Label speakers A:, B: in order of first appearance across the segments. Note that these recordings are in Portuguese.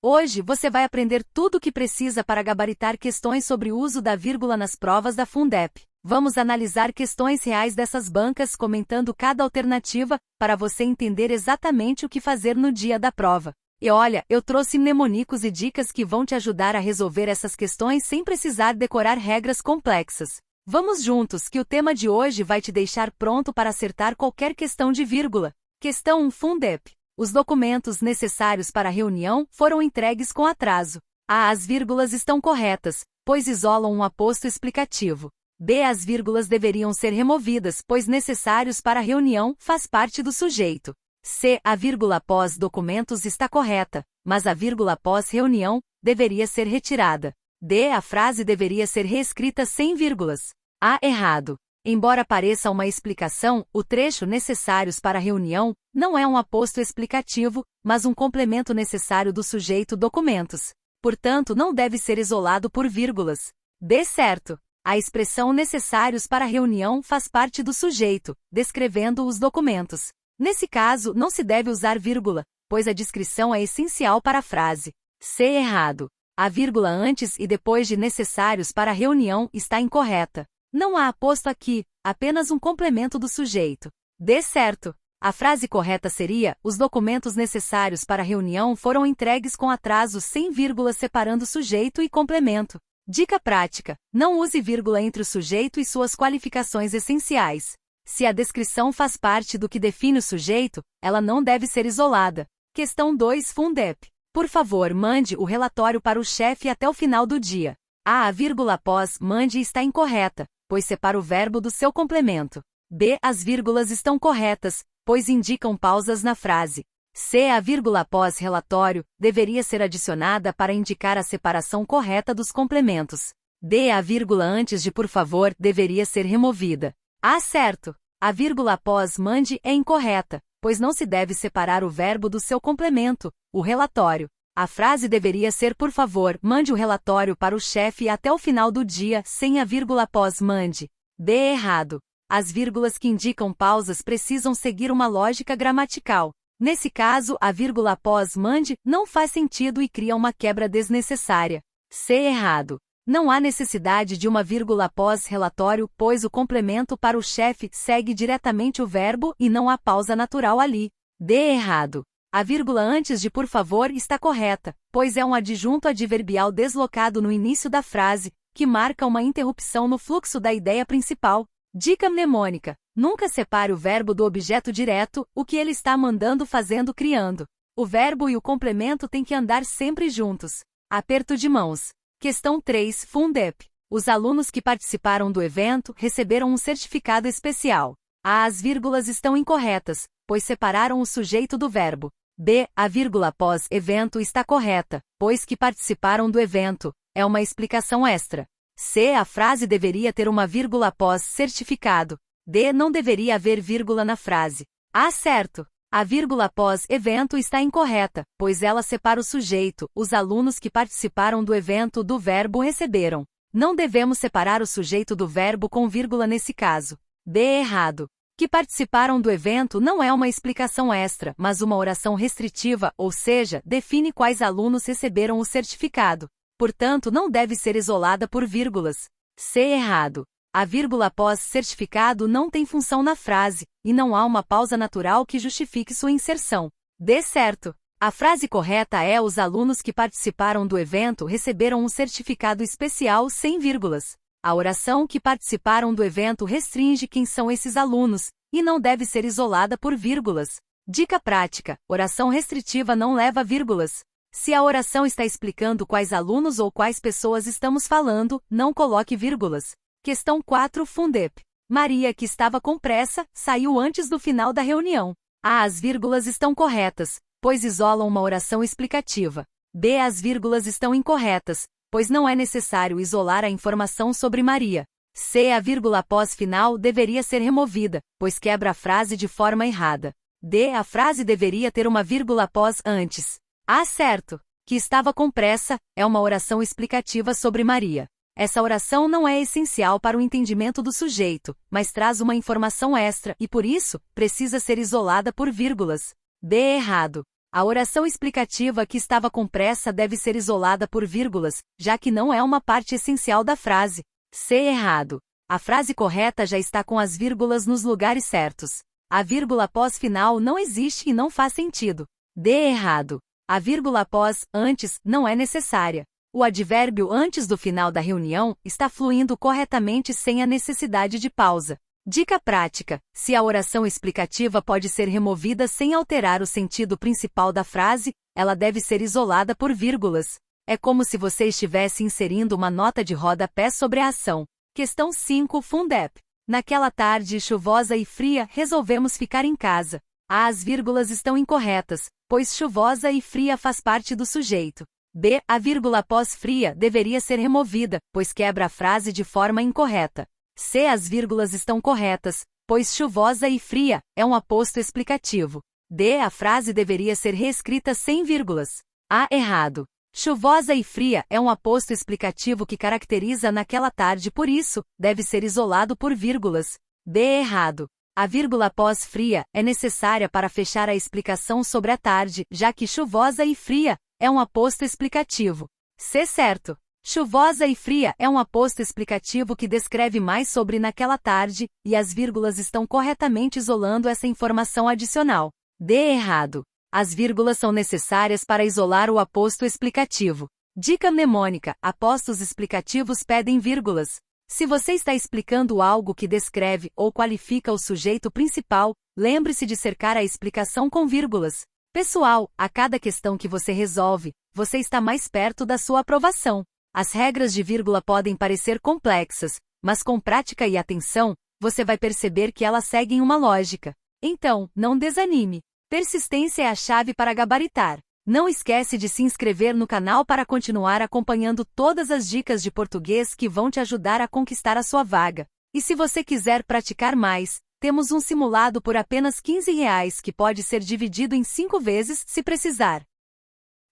A: Hoje você vai aprender tudo o que precisa para gabaritar questões sobre o uso da vírgula nas provas da Fundep. Vamos analisar questões reais dessas bancas comentando cada alternativa, para você entender exatamente o que fazer no dia da prova. E olha, eu trouxe mnemonicos e dicas que vão te ajudar a resolver essas questões sem precisar decorar regras complexas. Vamos juntos que o tema de hoje vai te deixar pronto para acertar qualquer questão de vírgula. Questão 1 Fundep. Os documentos necessários para a reunião foram entregues com atraso. A. As vírgulas estão corretas, pois isolam um aposto explicativo. B. As vírgulas deveriam ser removidas, pois necessários para a reunião faz parte do sujeito. C. A vírgula após documentos está correta, mas a vírgula após reunião deveria ser retirada. D. A frase deveria ser reescrita sem vírgulas. A. Errado. Embora pareça uma explicação, o trecho necessários para a reunião não é um aposto explicativo, mas um complemento necessário do sujeito documentos. Portanto, não deve ser isolado por vírgulas. D. Certo. A expressão necessários para a reunião faz parte do sujeito, descrevendo os documentos. Nesse caso, não se deve usar vírgula, pois a descrição é essencial para a frase. C. Errado. A vírgula antes e depois de necessários para a reunião está incorreta. Não há aposto aqui, apenas um complemento do sujeito. D. Certo. A frase correta seria: os documentos necessários para a reunião foram entregues com atraso sem vírgula separando sujeito e complemento. Dica prática: não use vírgula entre o sujeito e suas qualificações essenciais. Se a descrição faz parte do que define o sujeito, ela não deve ser isolada. Questão 2 Fundep. Por favor, mande o relatório para o chefe até o final do dia. A vírgula após mande está incorreta, pois separa o verbo do seu complemento. B. As vírgulas estão corretas, pois indicam pausas na frase. C. A vírgula após relatório deveria ser adicionada para indicar a separação correta dos complementos. D. A vírgula antes de por favor deveria ser removida. A. Certo. A vírgula após mande é incorreta, pois não se deve separar o verbo do seu complemento, o relatório. A frase deveria ser por favor, mande o relatório para o chefe até o final do dia, sem a vírgula após mande. D. Errado. As vírgulas que indicam pausas precisam seguir uma lógica gramatical. Nesse caso, a vírgula após mande não faz sentido e cria uma quebra desnecessária. C. Errado. Não há necessidade de uma vírgula após relatório, pois o complemento para o chefe segue diretamente o verbo e não há pausa natural ali. D. Errado. A vírgula antes de por favor está correta, pois é um adjunto adverbial deslocado no início da frase, que marca uma interrupção no fluxo da ideia principal. Dica mnemônica: nunca separe o verbo do objeto direto, o que ele está mandando, fazendo, criando. O verbo e o complemento têm que andar sempre juntos. Aperto de mãos. Questão 3 Fundep. Os alunos que participaram do evento receberam um certificado especial. A. As vírgulas estão incorretas, pois separaram o sujeito do verbo. B. A vírgula após evento está correta, pois que participaram do evento. É uma explicação extra. C. A frase deveria ter uma vírgula após certificado. D. Não deveria haver vírgula na frase. A. Certo. A vírgula após evento está incorreta, pois ela separa o sujeito, os alunos que participaram do evento, do verbo receberam. Não devemos separar o sujeito do verbo com vírgula nesse caso. D. Errado. Que participaram do evento não é uma explicação extra, mas uma oração restritiva, ou seja, define quais alunos receberam o certificado. Portanto, não deve ser isolada por vírgulas. C. Errado. A vírgula após certificado não tem função na frase, e não há uma pausa natural que justifique sua inserção. D. Certo. A frase correta é: os alunos que participaram do evento receberam um certificado especial sem vírgulas. A oração que participaram do evento restringe quem são esses alunos, e não deve ser isolada por vírgulas. Dica prática: oração restritiva não leva vírgulas. Se a oração está explicando quais alunos ou quais pessoas estamos falando, não coloque vírgulas. Questão 4 Fundep. Maria, que estava com pressa, saiu antes do final da reunião. A. As vírgulas estão corretas, pois isolam uma oração explicativa. B. As vírgulas estão incorretas, pois não é necessário isolar a informação sobre Maria. C. A vírgula após final deveria ser removida, pois quebra a frase de forma errada. D. A frase deveria ter uma vírgula após antes. A. Certo. Que estava com pressa é uma oração explicativa sobre Maria. Essa oração não é essencial para o entendimento do sujeito, mas traz uma informação extra e, por isso, precisa ser isolada por vírgulas. D. Errado. A oração explicativa que estava com pressa deve ser isolada por vírgulas, já que não é uma parte essencial da frase. C. Errado. A frase correta já está com as vírgulas nos lugares certos. A vírgula após final não existe e não faz sentido. D. Errado. A vírgula após antes não é necessária. O advérbio antes do final da reunião está fluindo corretamente sem a necessidade de pausa. Dica prática: se a oração explicativa pode ser removida sem alterar o sentido principal da frase, ela deve ser isolada por vírgulas. É como se você estivesse inserindo uma nota de rodapé sobre a ação. Questão 5, Fundep. Naquela tarde chuvosa e fria, resolvemos ficar em casa. As vírgulas estão incorretas, pois chuvosa e fria faz parte do sujeito. B. A vírgula após fria deveria ser removida, pois quebra a frase de forma incorreta. C. As vírgulas estão corretas, pois chuvosa e fria é um aposto explicativo. D. A frase deveria ser reescrita sem vírgulas. A. Errado. Chuvosa e fria é um aposto explicativo que caracteriza naquela tarde, por isso, deve ser isolado por vírgulas. B. Errado. A vírgula após fria é necessária para fechar a explicação sobre a tarde, já que chuvosa e fria é um aposto explicativo. C. Certo. Chuvosa e fria é um aposto explicativo que descreve mais sobre naquela tarde, e as vírgulas estão corretamente isolando essa informação adicional. D. Errado. As vírgulas são necessárias para isolar o aposto explicativo. Dica mnemônica: apostos explicativos pedem vírgulas. Se você está explicando algo que descreve ou qualifica o sujeito principal, lembre-se de cercar a explicação com vírgulas. Pessoal, a cada questão que você resolve, você está mais perto da sua aprovação. As regras de vírgula podem parecer complexas, mas com prática e atenção, você vai perceber que elas seguem uma lógica. Então, não desanime. Persistência é a chave para gabaritar. Não esquece de se inscrever no canal para continuar acompanhando todas as dicas de português que vão te ajudar a conquistar a sua vaga. E se você quiser praticar mais, temos um simulado por apenas R$ 15 que pode ser dividido em 5 vezes se precisar.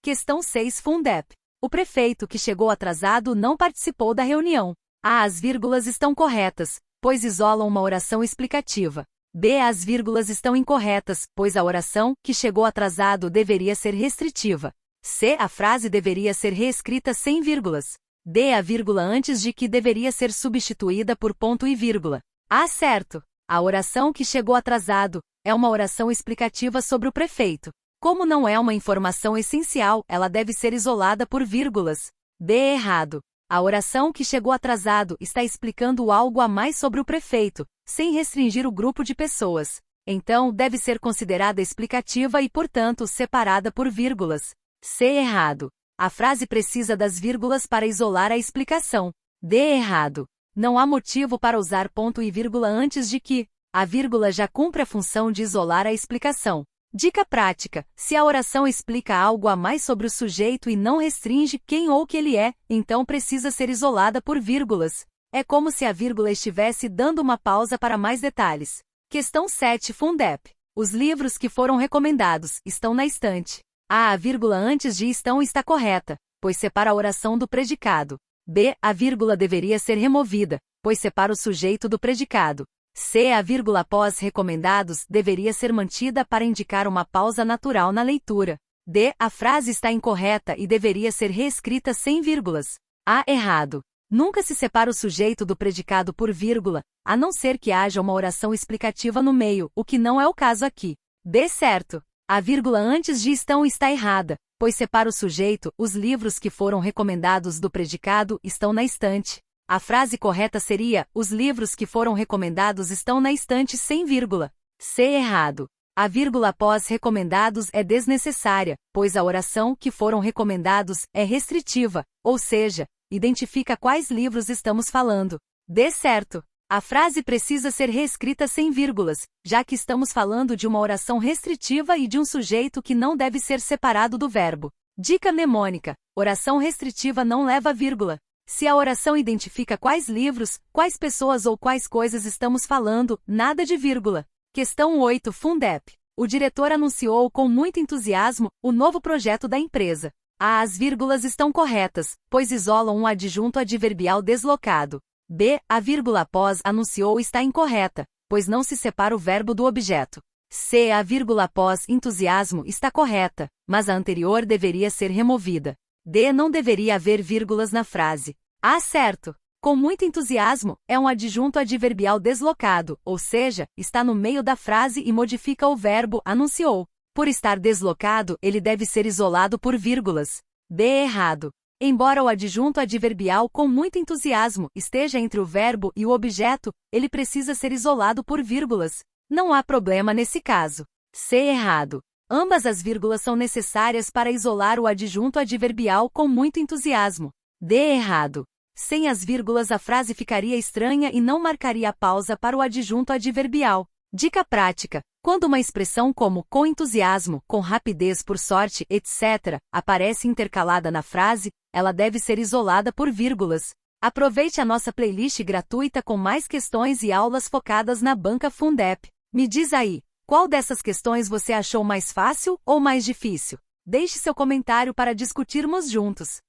A: Questão 6, Fundep. O prefeito que chegou atrasado não participou da reunião. A. As vírgulas estão corretas, pois isolam uma oração explicativa. B. As vírgulas estão incorretas, pois a oração que chegou atrasado deveria ser restritiva. C. A frase deveria ser reescrita sem vírgulas. D. A vírgula antes de que deveria ser substituída por ponto e vírgula. A. Certo. A oração que chegou atrasado é uma oração explicativa sobre o prefeito. Como não é uma informação essencial, ela deve ser isolada por vírgulas. B. Errado. A oração que chegou atrasado está explicando algo a mais sobre o prefeito, sem restringir o grupo de pessoas. Então, deve ser considerada explicativa e, portanto, separada por vírgulas. C. Errado. A frase precisa das vírgulas para isolar a explicação. D. Errado. Não há motivo para usar ponto e vírgula antes de que. A vírgula já cumpre a função de isolar a explicação. Dica prática: se a oração explica algo a mais sobre o sujeito e não restringe quem ou que ele é, então precisa ser isolada por vírgulas. É como se a vírgula estivesse dando uma pausa para mais detalhes. Questão 7, Fundep. Os livros que foram recomendados estão na estante. A vírgula antes de estão está correta, pois separa a oração do predicado. B. A vírgula deveria ser removida, pois separa o sujeito do predicado. C. A vírgula após recomendados deveria ser mantida para indicar uma pausa natural na leitura. D. A frase está incorreta e deveria ser reescrita sem vírgulas. A. Errado. Nunca se separa o sujeito do predicado por vírgula, a não ser que haja uma oração explicativa no meio, o que não é o caso aqui. D. Certo. A vírgula antes de estão está errada, pois separa o sujeito, os livros que foram recomendados do predicado estão na estante. A frase correta seria: os livros que foram recomendados estão na estante sem vírgula. C. Errado. A vírgula após recomendados é desnecessária, pois a oração que foram recomendados é restritiva, ou seja, identifica quais livros estamos falando. D. Certo. A frase precisa ser reescrita sem vírgulas, já que estamos falando de uma oração restritiva e de um sujeito que não deve ser separado do verbo. Dica mnemônica: oração restritiva não leva vírgula. Se a oração identifica quais livros, quais pessoas ou quais coisas estamos falando, nada de vírgula. Questão 8, Fundep. O diretor anunciou com muito entusiasmo o novo projeto da empresa. A. As vírgulas estão corretas, pois isolam um adjunto adverbial deslocado. B. A vírgula após anunciou está incorreta, pois não se separa o verbo do objeto. C. A vírgula após entusiasmo está correta, mas a anterior deveria ser removida. D. Não deveria haver vírgulas na frase. A. Certo. Com muito entusiasmo é um adjunto adverbial deslocado, ou seja, está no meio da frase e modifica o verbo anunciou. Por estar deslocado, ele deve ser isolado por vírgulas. B. Errado. Embora o adjunto adverbial com muito entusiasmo esteja entre o verbo e o objeto, ele precisa ser isolado por vírgulas. Não há problema nesse caso. C. Errado. Ambas as vírgulas são necessárias para isolar o adjunto adverbial com muito entusiasmo. D. Errado. Sem as vírgulas a frase ficaria estranha e não marcaria a pausa para o adjunto adverbial. Dica prática. Quando uma expressão como com entusiasmo, com rapidez, por sorte, etc., aparece intercalada na frase, ela deve ser isolada por vírgulas. Aproveite a nossa playlist gratuita com mais questões e aulas focadas na banca Fundep. Me diz aí, qual dessas questões você achou mais fácil ou mais difícil? Deixe seu comentário para discutirmos juntos.